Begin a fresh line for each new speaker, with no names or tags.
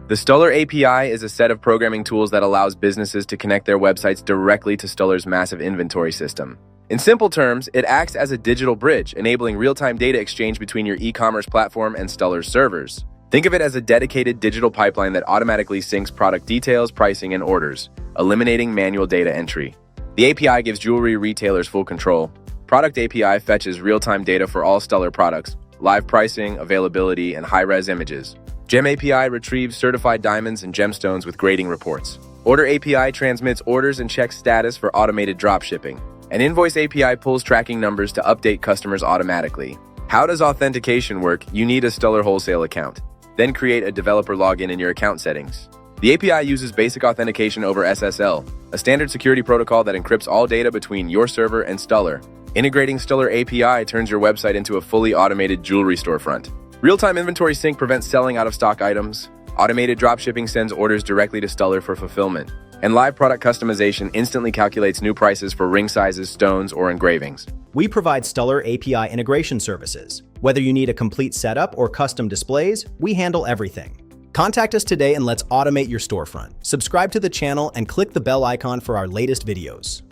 The Stellar API is a set of programming tools that allows businesses to connect their websites directly to Stellar's massive inventory system. In simple terms, it acts as a digital bridge, enabling real-time data exchange between your e-commerce platform and Stellar's servers. Think of it as a dedicated digital pipeline that automatically syncs product details, pricing, and orders, eliminating manual data entry. The API gives jewelry retailers full control. Product API fetches real-time data for all Stellar products, live pricing, availability, and high-res images. Gem API retrieves certified diamonds and gemstones with grading reports. Order API transmits orders and checks status for automated dropshipping. An Invoice API pulls tracking numbers to update customers automatically. How does authentication work? You need a Stellar wholesale account. Then create a developer login in your account settings. The API uses basic authentication over SSL, a standard security protocol that encrypts all data between your server and Stellar. Integrating Stellar API turns your website into a fully automated jewelry storefront. Real-time inventory sync prevents selling out-of-stock items. Automated dropshipping sends orders directly to Stellar for fulfillment. And live product customization instantly calculates new prices for ring sizes, stones, or engravings.
We provide Stellar API integration services. Whether you need a complete setup or custom displays, we handle everything. Contact us today and let's automate your storefront. Subscribe to the channel and click the bell icon for our latest videos.